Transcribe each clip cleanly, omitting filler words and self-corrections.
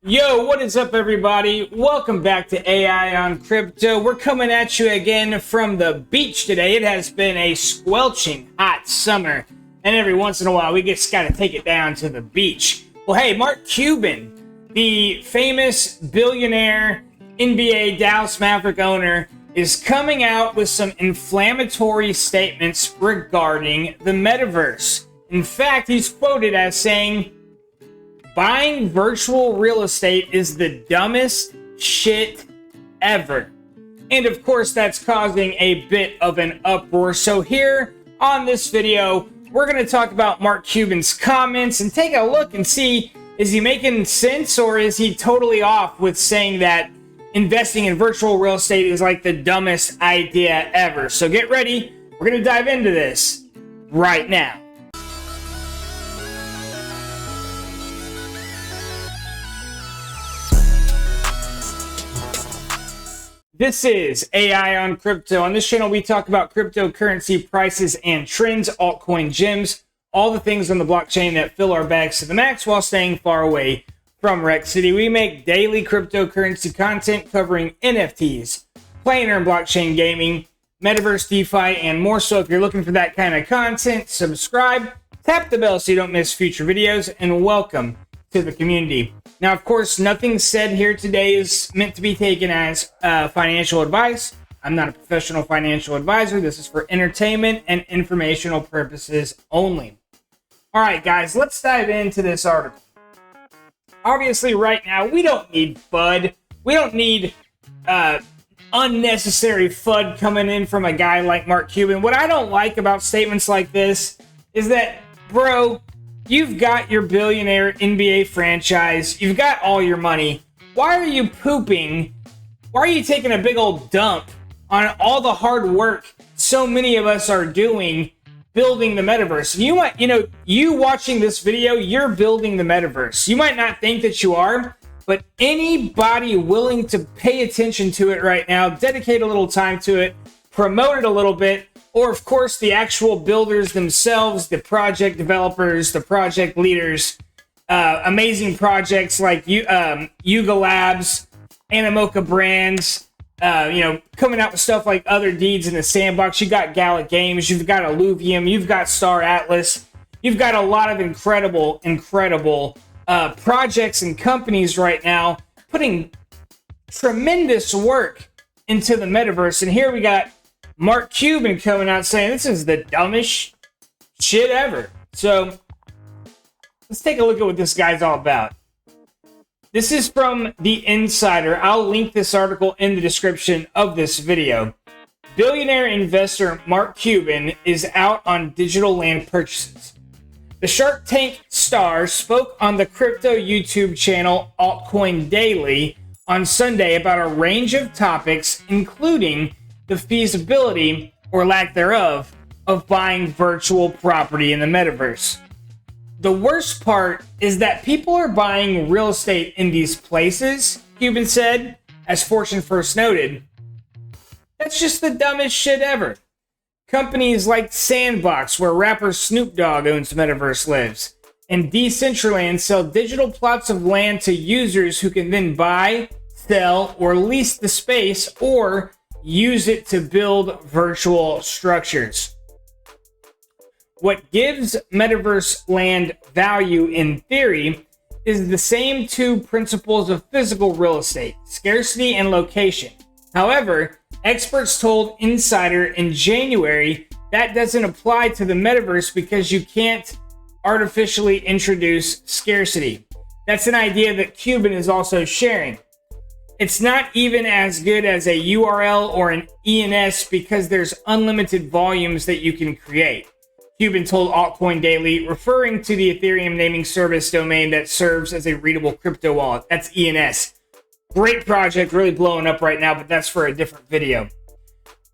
Yo, what is up, everybody? Welcome back to AI on Crypto. We're coming at you again from the beach today. It has been a squelching hot summer, and every once in a while, we just got to take it down to the beach. Well, hey, Mark Cuban, the famous billionaire NBA Dallas Maverick owner, is coming out with some inflammatory statements regarding the metaverse. In fact, he's quoted as saying, "Buying virtual real estate is the dumbest shit ever." And of course, that's causing a bit of an uproar. So here on this video, we're going to talk about Mark Cuban's comments and take a look and see, is he making sense or is he totally off with saying that investing in virtual real estate is like the dumbest idea ever? So get ready. We're going to dive into this right now. This is AI on Crypto. On this channel, we talk about cryptocurrency prices and trends, altcoin gems, all the things on the blockchain that fill our bags to the max while staying far away from Wreck City. We make daily cryptocurrency content covering NFTs, play and earn blockchain gaming, Metaverse, DeFi, and more. So if you're looking for that kind of content, subscribe, tap the bell so you don't miss future videos, and welcome to the community. Now, of course, nothing said here today is meant to be taken as financial advice. I'm not a professional financial advisor. This is for entertainment and informational purposes only. All right, guys, let's dive into this article. Obviously, right now, we don't need FUD. We don't need unnecessary FUD coming in from a guy like Mark Cuban. What I don't like about statements like this is that, bro, you've got your billionaire NBA franchise. You've got all your money. Why are you pooping? Why are you taking a big old dump on all the hard work so many of us are doing building the metaverse? You watching this video, you're building the metaverse. You might not think that you are, but anybody willing to pay attention to it right now, dedicate a little time to it, promote it a little bit, or, of course, the actual builders themselves, the project developers, the project leaders, amazing projects like Yuga Labs, Animoca Brands, coming out with stuff like Other Deeds in the Sandbox. You got Gala Games, you've got Alluvium, you've got Star Atlas. You've got a lot of incredible projects and companies right now putting tremendous work into the metaverse. And here we got Mark Cuban coming out saying this is the dumbest shit ever. So let's take a look at what this guy's all about. This is from The Insider. I'll link this article in the description of this video. Billionaire investor Mark Cuban is out on digital land purchases. The Shark Tank star spoke on the crypto YouTube channel Altcoin Daily on Sunday about a range of topics, including the feasibility, or lack thereof, of buying virtual property in the metaverse. The worst part is that people are buying real estate in these places, Cuban said, as Fortune first noted. That's just the dumbest shit ever. Companies like Sandbox, where rapper Snoop Dogg owns Metaverse lives, and Decentraland sell digital plots of land to users who can then buy, sell, or lease the space, or use it to build virtual structures. What gives Metaverse Land value in theory is the same two principles of physical real estate, scarcity and location. However, experts told Insider in January that doesn't apply to the metaverse because you can't artificially introduce scarcity. That's an idea that Cuban is also sharing. It's not even as good as a URL or an ENS because there's unlimited volumes that you can create, Cuban told Altcoin Daily, referring to the Ethereum naming service domain that serves as a readable crypto wallet. That's ENS. Great project, really blowing up right now, but that's for a different video.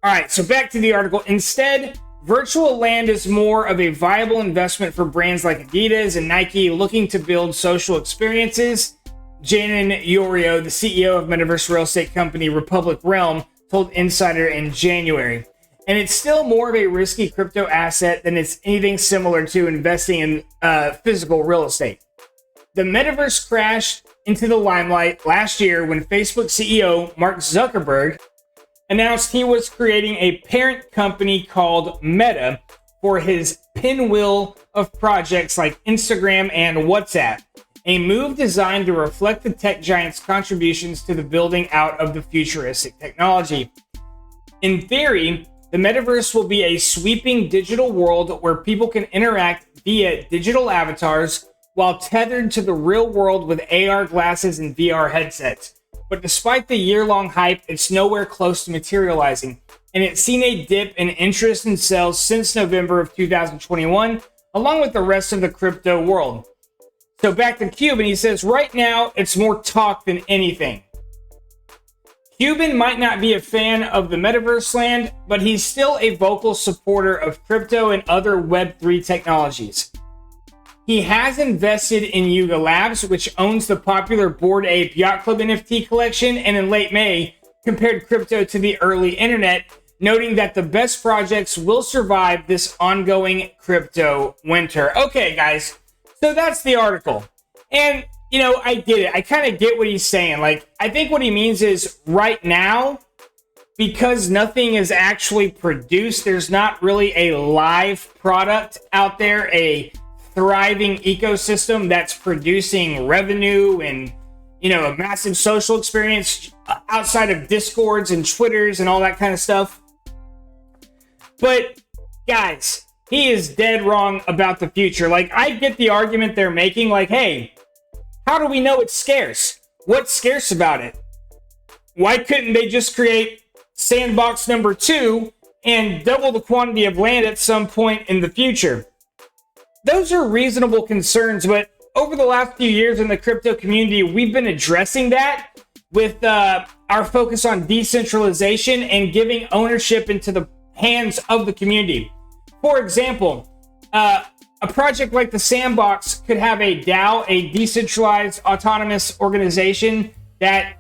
All right, so back to the article. Instead, virtual land is more of a viable investment for brands like Adidas and Nike looking to build social experiences. Janin Yorio, the CEO of Metaverse real estate company Republic Realm, told Insider in January. And it's still more of a risky crypto asset than it's anything similar to investing in physical real estate. The metaverse crashed into the limelight last year when Facebook CEO Mark Zuckerberg announced he was creating a parent company called Meta for his pinwheel of projects like Instagram and WhatsApp, a move designed to reflect the tech giant's contributions to the building out of the futuristic technology. In theory, the metaverse will be a sweeping digital world where people can interact via digital avatars while tethered to the real world with AR glasses and VR headsets. But despite the year-long hype, it's nowhere close to materializing, and it's seen a dip in interest in sales since November of 2021, along with the rest of the crypto world. So back to Cuban, he says, right now, it's more talk than anything. Cuban might not be a fan of the Metaverse Land, but he's still a vocal supporter of crypto and other Web3 technologies. He has invested in Yuga Labs, which owns the popular Bored Ape Yacht Club NFT collection, and in late May, compared crypto to the early internet, noting that the best projects will survive this ongoing crypto winter. Okay, guys, so that's the article. And, you know, I get it. I kind of get what he's saying. Like, I think what he means is right now, because nothing is actually produced, there's not really a live product out there, a thriving ecosystem that's producing revenue and, you know, a massive social experience outside of Discords and Twitters and all that kind of stuff. But guys, he is dead wrong about the future. Like, I get the argument they're making, like, hey, how do we know it's scarce? What's scarce about it? Why couldn't they just create sandbox number 2 and double the quantity of land at some point in the future? Those are reasonable concerns, but over the last few years in the crypto community, we've been addressing that with our focus on decentralization and giving ownership into the hands of the community. For example, a project like the Sandbox could have a DAO, a decentralized autonomous organization that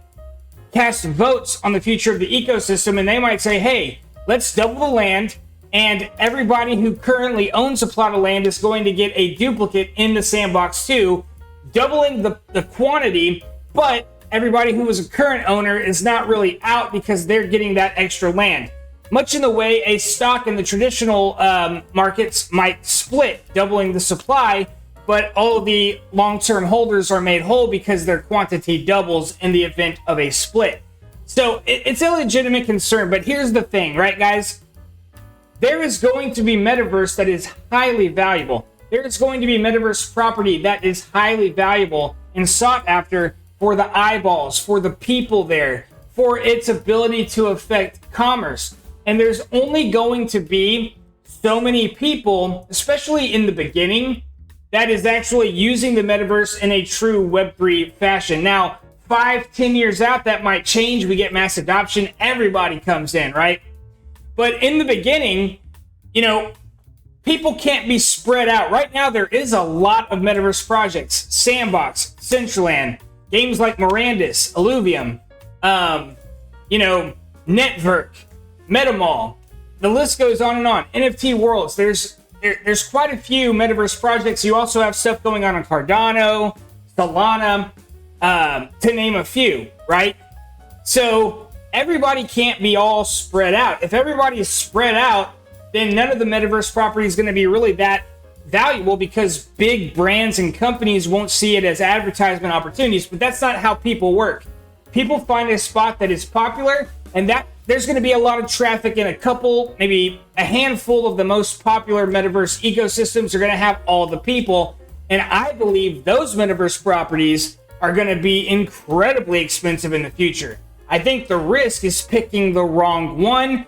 casts votes on the future of the ecosystem, and they might say, hey, let's double the land, and everybody who currently owns a plot of land is going to get a duplicate in the Sandbox too, doubling the quantity, but everybody who was a current owner is not really out because they're getting that extra land. Much in the way a stock in the traditional markets might split, doubling the supply, but all of the long-term holders are made whole because their quantity doubles in the event of a split. So it's a legitimate concern, but here's the thing, right, guys? There is going to be metaverse that is highly valuable. There is going to be metaverse property that is highly valuable and sought after for the eyeballs, for the people there, for its ability to affect commerce. And there's only going to be so many people, especially in the beginning, that is actually using the metaverse in a true Web3 fashion. Now, 5-10 years out, that might change. We get mass adoption. Everybody comes in, right? But in the beginning, you know, people can't be spread out. Right now, there is a lot of metaverse projects. Sandbox, Centraland, games like Mirandus, Illuvium, you know, Network, MetaMall. The list goes on and on. NFT Worlds. There's quite a few metaverse projects. You also have stuff going on Cardano, Solana, to name a few, right? So everybody can't be all spread out. If everybody is spread out, then none of the metaverse property is going to be really that valuable because big brands and companies won't see it as advertisement opportunities. But that's not how people work. People find a spot that is popular, and that there's going to be a lot of traffic in a couple, maybe a handful of the most popular metaverse ecosystems are going to have all the people. And I believe those metaverse properties are going to be incredibly expensive in the future. I think the risk is picking the wrong one,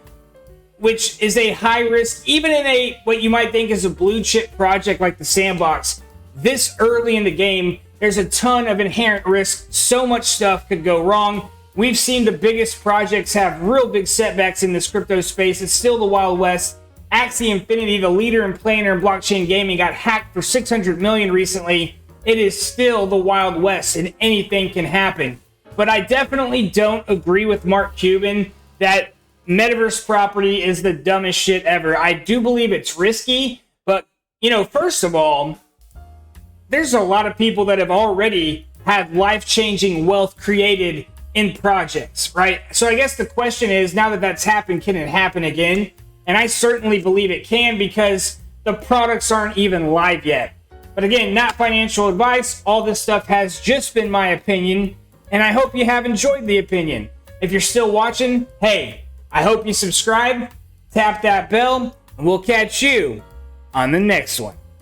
which is a high risk, even in a what you might think is a blue chip project like the Sandbox. This early in the game, there's a ton of inherent risk. So much stuff could go wrong. We've seen the biggest projects have real big setbacks in this crypto space. It's still the Wild West. Axie Infinity, the leader in planar and blockchain gaming, got hacked for $600 million recently. It is still the Wild West, and anything can happen. But I definitely don't agree with Mark Cuban that metaverse property is the dumbest shit ever. I do believe it's risky, but, you know, first of all, there's a lot of people that have already had life-changing wealth created in projects, right? So I guess the question is, now that that's happened, can it happen again? And I certainly believe it can, because the products aren't even live yet. But again, not financial advice. All this stuff has just been my opinion, and I hope you have enjoyed the opinion. If you're still watching, hey, I hope you subscribe, tap that bell, and we'll catch you on the next one.